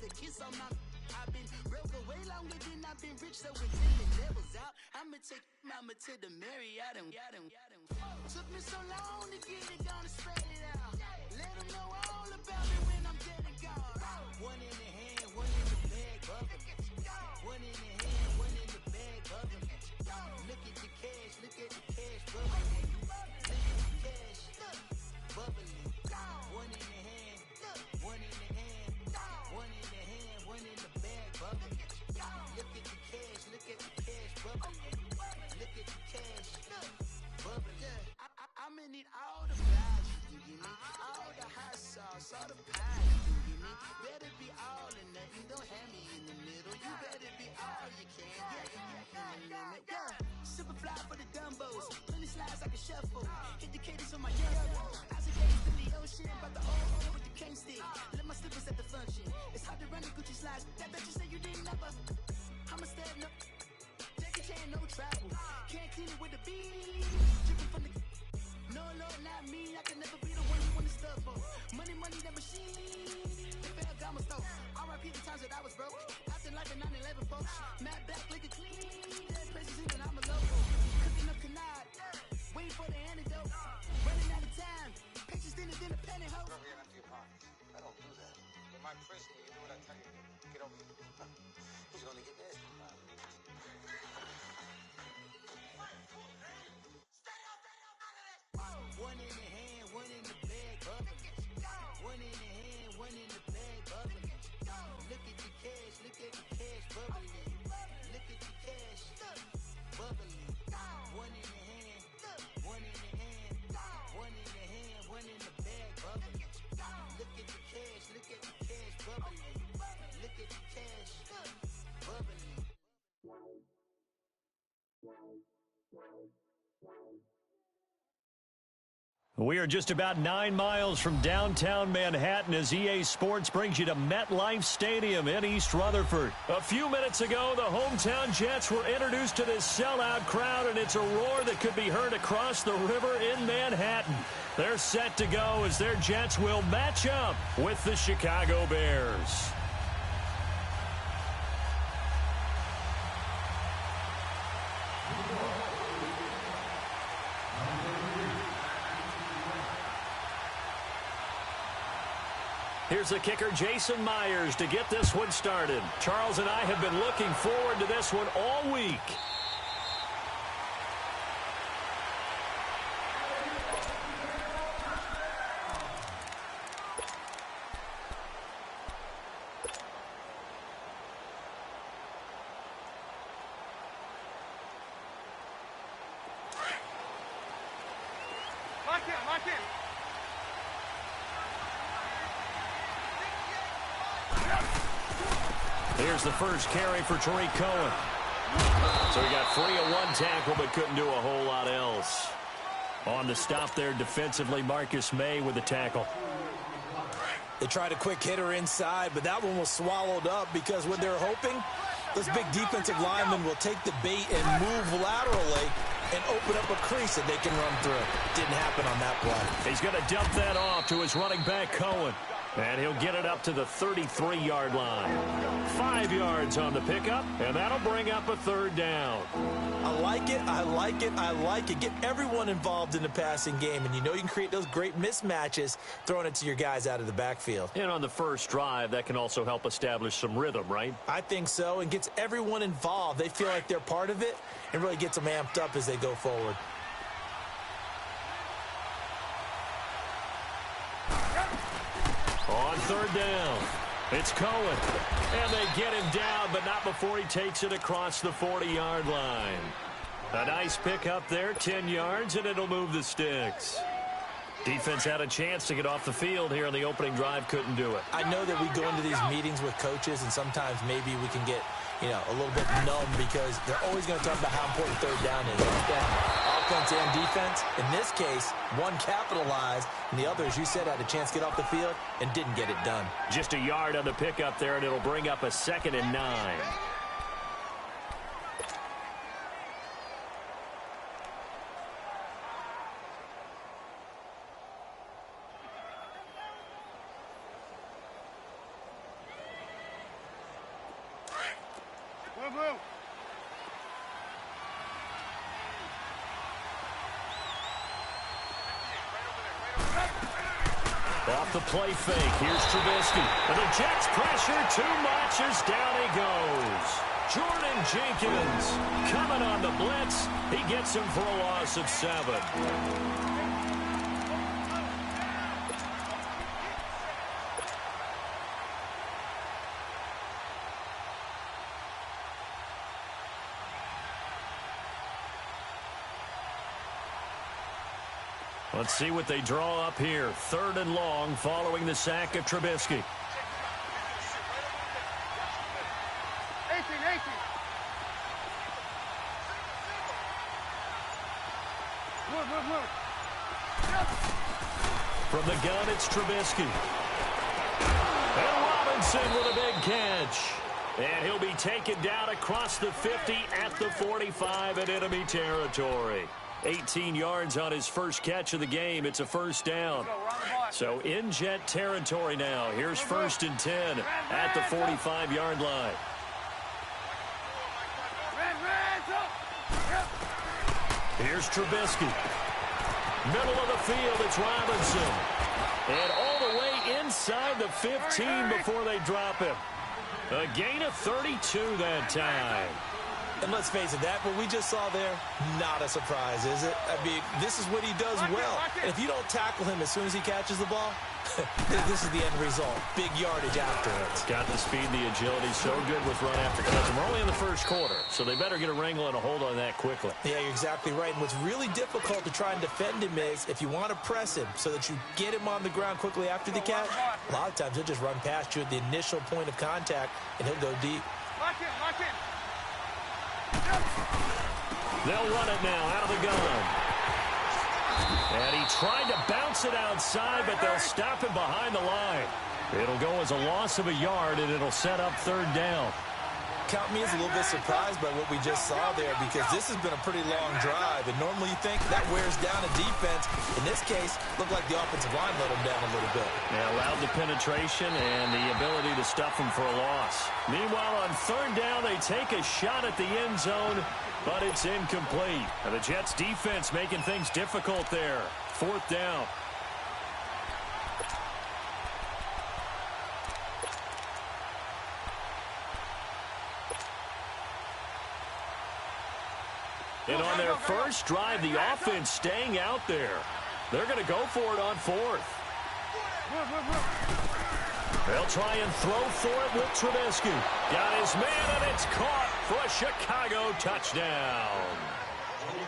a kiss on my. I've been broke way longer than I've been rich, so when feeling levels out, I'ma take mama to the Marriott and took me so long to get it, gonna spread it out. Let them know all about it when I'm dead and gone. One in the hand, one in the bag, bubble. One in the hand, one in the bag, bubble. Look at the cash, bubbling. Look at the cash, bubbling. One in the hand, one in the hand, one in the hand, one in the bag, bubbling. Look at the cash, bubbling. Look at the cash, bubbling. I'ma need all the value, you give me all the hot sauce, all the pie, you give me. Better be all or nothing, don't have me in the middle. You better be all you can, yeah. Super fly for the dumbos, plenty slides like a shuffle. Hit the cadence on my young. I said cadence to the ocean, but the old with the cane stick. Let my slippers at the function. It's hard to run the Gucci slides. That bet you say you didn't never. I'ma step no. Jackie Chan, no travel. Can't clean it with the beat. Dripping from the. No, Lord, not me. I can never be the one you want to stuff for. Money, that machine. The fair gamma stove. R.I.P. the times that I was broke. After life in 9/11, folks. Matte black, looking clean. Dead president, I'm a local. Cooking up canard. Waiting for the antidote. Running out of time. Patience thinner than a penny hoe. Over here, empty your pockets. I don't do that. You're my prisoner. You do what I tell you. Get over here. He's gonna get nasty. One in the hand, one in the bag, bubbling. One in the hand, one in the bag, bubbling. Look at the cash, bubbling. Look at the cash, bubbling. One in the hand, one in the hand, one in the hand, one in the bag, bubbling. Look at the cash, bubbling. Look at the cash, bubbling. We are just about 9 miles from downtown Manhattan as EA Sports brings you to MetLife Stadium in East Rutherford. A few minutes ago, the hometown Jets were introduced to this sellout crowd, and it's a roar that could be heard across the river in Manhattan. They're set to go as their Jets will match up with the Chicago Bears. Here's the kicker, Jason Myers, to get this one started. Charles and I have been looking forward to this one all week. Lock in. Here's the first carry for Tariq Cohen. So he got free of one tackle but couldn't do a whole lot else. On the stop there defensively, Marcus May with the tackle. They tried a quick hitter inside, but that one was swallowed up because what they're hoping, those big defensive linemen will take the bait and move laterally and open up a crease that they can run through. Didn't happen on that play. He's going to dump that off to his running back, Cohen. And he'll get it up to the 33-yard line. 5 yards on the pickup, and that'll bring up a third down. I like it. Get everyone involved in the passing game, and you know you can create those great mismatches throwing it to your guys out of the backfield. And on the first drive, that can also help establish some rhythm, right? I think so, and gets everyone involved. They feel like they're part of it, and really gets them amped up as they go forward. On third down, it's Cohen. And they get him down, but not before he takes it across the 40-yard line. A nice pickup there, 10 yards, and it'll move the sticks. Defense had a chance to get off the field here on the opening drive, couldn't do it. I know that we go into these meetings with coaches, and sometimes maybe we can get, a little bit numb because they're always going to talk about how important third down is. Offense and defense. In this case, one capitalized, and the other, as you said, had a chance to get off the field and didn't get it done. Just a yard on the pickup there, and it'll bring up a 2nd and 9. Off the play fake, here's Trubisky. And the Jets pressure too much as down he goes. Jordan Jenkins coming on the blitz. He gets him for a loss of 7. Let's see what they draw up here. 3rd and long following the sack of Trubisky. 18. Look. From the gun, it's Trubisky. And Robinson with a big catch. And he'll be taken down across the 50 at the 45 in enemy territory. 18 yards on his first catch of the game. It's a first down. So in Jet territory now. Here's 1st and 10 at the 45-yard line. Here's Trubisky. Middle of the field, it's Robinson. And all the way inside the 15 before they drop him. A gain of 32 that time. And let's face it, that what we just saw there, not a surprise, is it? I mean, this is what he does well. And if you don't tackle him as soon as he catches the ball, this is the end result. Big yardage after it. Got the speed, the agility, so good with run after catch. And we're only in the first quarter, so they better get a wrangle and a hold on that quickly. Yeah, you're exactly right. And what's really difficult to try and defend him is if you want to press him so that you get him on the ground quickly after the catch, a lot of times he'll just run past you at the initial point of contact, and he'll go deep. Lock in. They'll run it now out of the gun. And he tried to bounce it outside, but they'll stop him behind the line. It'll go as a loss of a yard, and it'll set up 3rd down. Count me as a little bit surprised by what we just saw there, because this has been a pretty long drive, and normally you think that wears down a defense. In this case, looked like the offensive line let him down a little bit. They allowed the penetration and the ability to stuff him for a loss. Meanwhile, on 3rd down, they take a shot at the end zone, but it's incomplete. And the Jets defense making things difficult there. 4th down. And on their first drive, the offense staying out there. They're going to go for it on 4th. They'll try and throw for it with Trubisky. Got his man, and it's caught for a Chicago touchdown.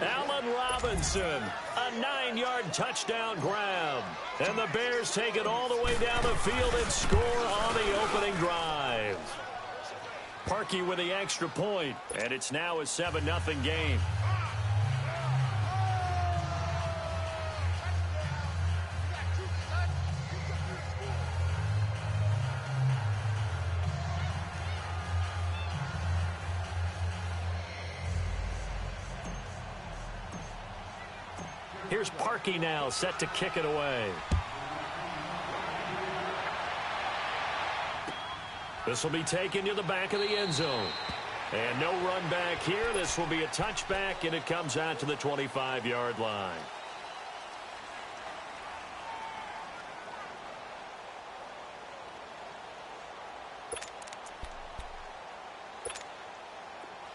Allen Robinson, a 9-yard touchdown grab. And the Bears take it all the way down the field and score on the opening drive. Parkey with the extra point, and it's now a 7-0 game. Here's Parkey now, set to kick it away. This will be taken to the back of the end zone. And no run back here. This will be a touchback, and it comes out to the 25-yard line.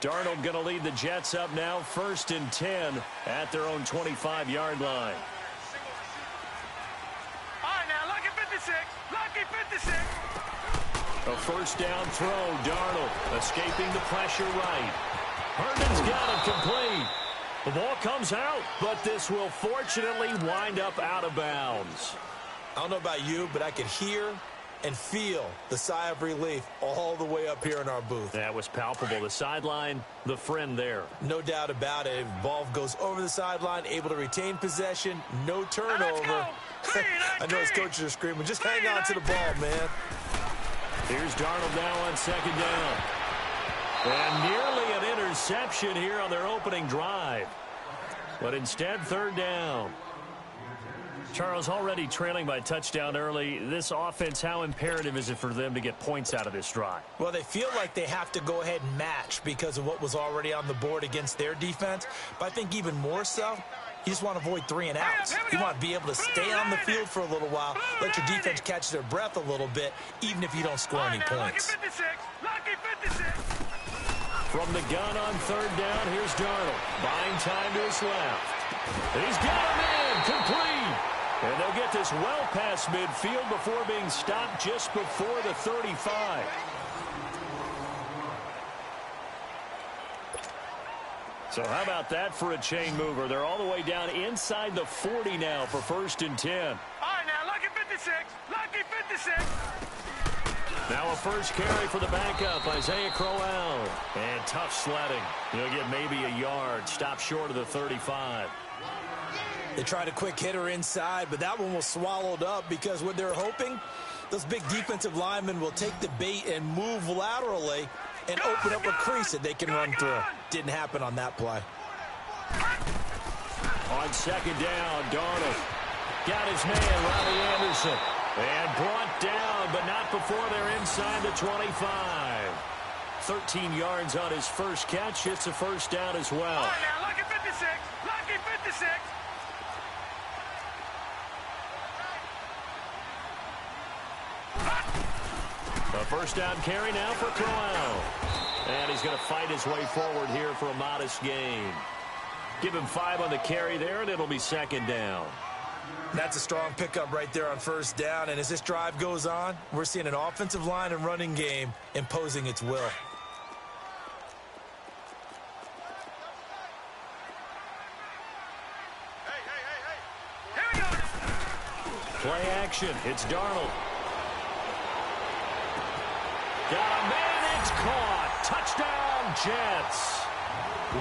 Darnold going to lead the Jets up now, 1st and 10 at their own 25-yard line. All right, now, lucky 56. Lucky 56. A first down throw. Darnold escaping the pressure right. Herndon's got it complete. The ball comes out, but this will fortunately wind up out of bounds. I don't know about you, but I could hear and feel the sigh of relief all the way up here in our booth. That was palpable. The sideline, the friend there. No doubt about it. Ball goes over the sideline, able to retain possession, no turnover. I know his coaches are screaming, just hang on to the ball, man. Here's Darnold now on 2nd down. And nearly an interception here on their opening drive. But instead, 3rd down. Charles, already trailing by touchdown early. This offense, how imperative is it for them to get points out of this drive? Well, they feel like they have to go ahead and match because of what was already on the board against their defense. But I think even more so, you just want to avoid 3 and outs. You want to be able to stay on the field for a little while, let your defense catch their breath a little bit, even if you don't score any points. Lucky 56. From the gun on 3rd down, here's Darnold. Buying time to his left. He's got him in, complete. And they'll get this well past midfield before being stopped just before the 35. So how about that for a chain mover? They're all the way down inside the 40 now for 1st and 10. All right, now, lucky 56. Lucky 56. Now a first carry for the backup, Isaiah Crowell. And tough sledding. He'll get maybe a yard. Stop short of the 35. They tried a quick hitter inside, but that one was swallowed up because what they're hoping, those big defensive linemen will take the bait and move laterally and open up a crease that they can run through. Didn't happen on that play. On 2nd down, Darnold got his man, Robbie Anderson. And brought down, but not before they're inside the 25. 13 yards on his first catch. It's a 1st down as well. All right, now, lucky 56. Lucky 56. A 1st down carry now for Crowell. And he's going to fight his way forward here for a modest gain. Give him 5 on the carry there, and it'll be 2nd down. That's a strong pickup right there on 1st down. And as this drive goes on, we're seeing an offensive line and running game imposing its will. Here we go. Play action. It's Darnold. Got a man. It's caught. Touchdown, Jets.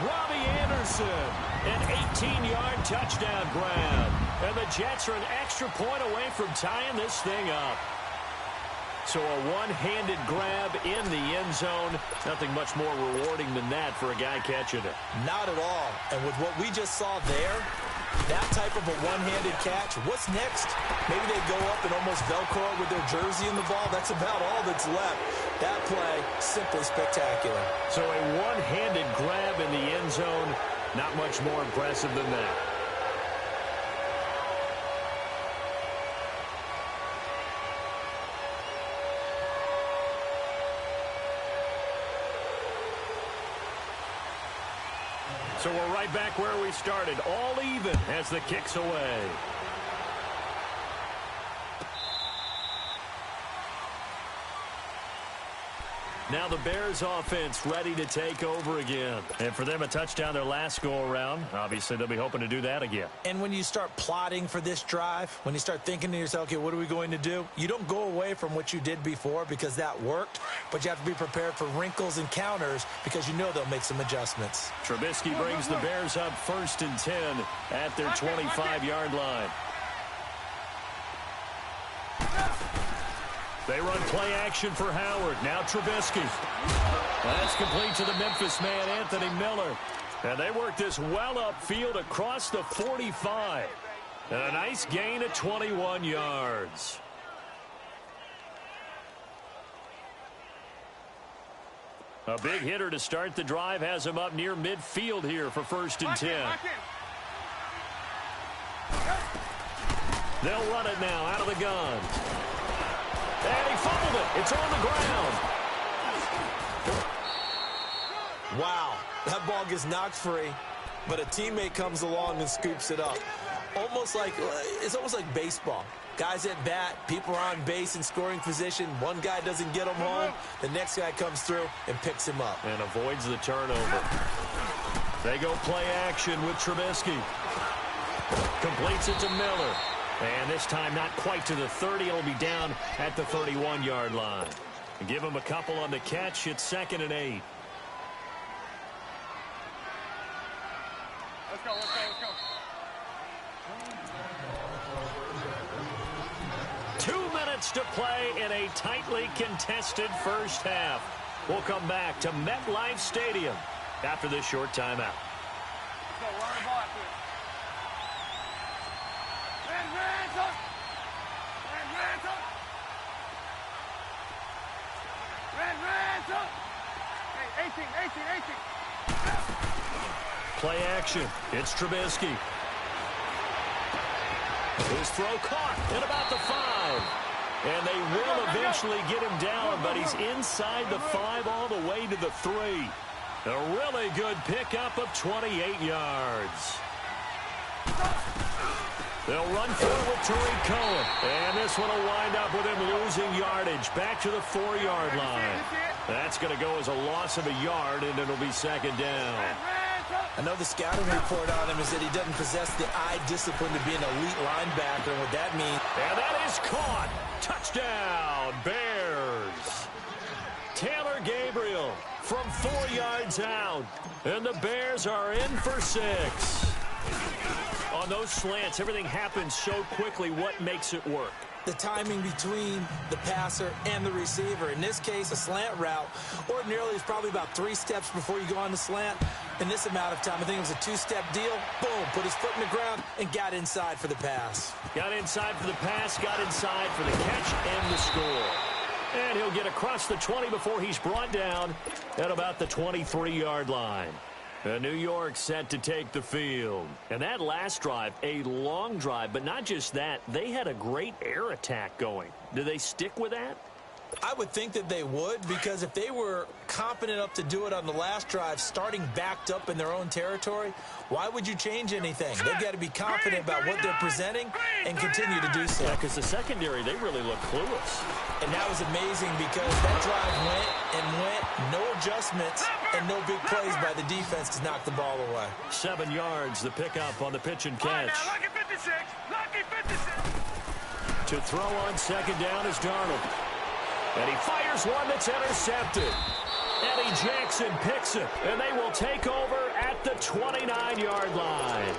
Robbie Anderson, an 18-yard touchdown grab. And the Jets are an extra point away from tying this thing up. So a one-handed grab in the end zone. Nothing much more rewarding than that for a guy catching it. Not at all. And with what we just saw there, that type of a one-handed catch, what's next? Maybe they go up and almost Velcro with their jersey in the ball. That's about all that's left. That play, simply spectacular. So a one-handed grab in the end zone, not much more impressive than that. So we're right back where we started, all even as the kick's away. Now the Bears offense ready to take over again. And for them, a touchdown their last go-around. Obviously, they'll be hoping to do that again. And when you start plotting for this drive, when you start thinking to yourself, okay, what are we going to do? You don't go away from what you did before because that worked, but you have to be prepared for wrinkles and counters because you know they'll make some adjustments. Trubisky brings the Bears up 1st and 10 at their 25-yard line. They run play action for Howard. Now Trubisky. That's complete to the Memphis man, Anthony Miller. And they work this well upfield across the 45. And a nice gain of 21 yards. A big hitter to start the drive has him up near midfield here for 1st and 10. They'll run it now out of the gun. And he fumbled it. It's on the ground. Wow, that ball gets knocked free, but a teammate comes along and scoops it up. It's almost like baseball. Guys at bat, people are on base in scoring position. One guy doesn't get him home. The next guy comes through and picks him up. And avoids the turnover. They go play action with Trubisky. Completes it to Miller. And this time not quite to the 30. It'll be down at the 31-yard line. Give him a couple on the catch. It's 2nd and 8. Let's go, let's go, let's go. 2 minutes to play in a tightly contested first half. We'll come back to MetLife Stadium after this short timeout. Let's go, run the ball after it. Man, man. Play action. It's Trubisky. His throw caught at about the 5. And they will eventually get him down, but he's inside the 5 all the way to the 3. A really good pickup of 28 yards. They'll run for it with Tariq Cohen. And this one will wind up with him losing yardage back to the 4-yard line. That's going to go as a loss of a yard, and it'll be second down. I know the scouting report on him is that he doesn't possess the eye discipline to be an elite linebacker. What that means. And that is caught. Touchdown, Bears. Taylor Gabriel from 4 yards out. And the Bears are in for 6. On those slants, everything happens so quickly. What makes it work? The timing between the passer and the receiver. In this case, a slant route ordinarily is probably about 3 steps before you go on the slant. In this amount of time, I think it was a 2-step deal. Boom, put his foot in the ground and got inside for the pass. Got inside for the pass, got inside for the catch and the score. And he'll get across the 20 before he's brought down at about the 23-yard line. New York set to take the field. And that last drive, a long drive, but not just that. They had a great air attack going. Do they stick with that? I would think that they would, because if they were competent enough to do it on the last drive, starting backed up in their own territory, why would you change anything? They've got to be confident about what they're presenting and continue to do so. Yeah, because the secondary, they really look clueless. And that was amazing because that drive went, no adjustments, and no big plays by the defense to knock the ball away. 7 yards, the pickup on the pitch and catch. Lucky 56. Lucky 56. To throw on second down is Darnold. And he fires one that's intercepted. Eddie Jackson picks it, and they will take over at the 29-yard line.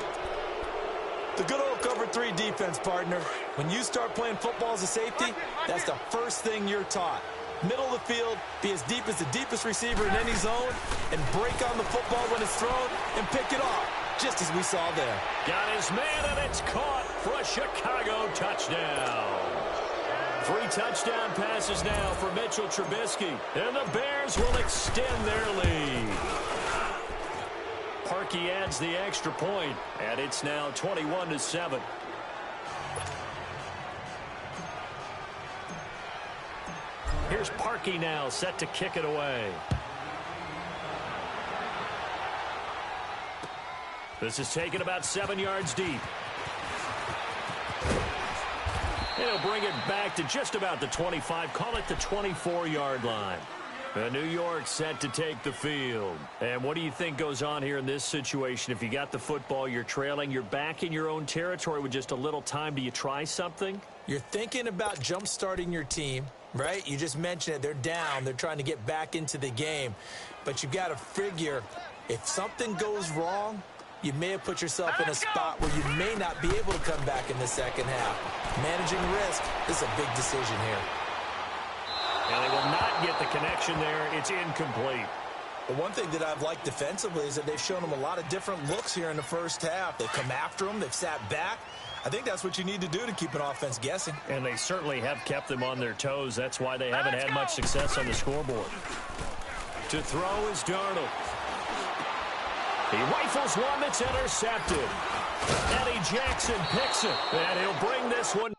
The good old cover 3 defense, partner. When you start playing football as a safety, that's the first thing you're taught. Middle of the field, be as deep as the deepest receiver in any zone, and break on the football when it's thrown and pick it off, just as we saw there. Got his man, and it's caught for a Chicago touchdown. 3 touchdown passes now for Mitchell Trubisky, and the Bears will extend their lead. Parkey adds the extra point, and it's now 21-7. Here's Parkey now, set to kick it away. This is taken about 7 yards deep. And he'll bring it back to just about the 25. Call it the 24-yard line. New York set to take the field. And what do you think goes on here in this situation? If you got the football, you're trailing, you're back in your own territory with just a little time. Do you try something? You're thinking about jump-starting your team, right? You just mentioned it. They're down. They're trying to get back into the game. But you've got to figure, if something goes wrong, you may have put yourself in a spot where you may not be able to come back in the second half. Managing risk is a big decision here. And they will not get the connection there. It's incomplete. The one thing that I've liked defensively is that they've shown them a lot of different looks here in the first half. They've come after them. They've sat back. I think that's what you need to do to keep an offense guessing. And they certainly have kept them on their toes. That's why they haven't had much success on the scoreboard. To throw is Darnold. He rifles one that's intercepted. Eddie Jackson picks it, and he'll bring this one.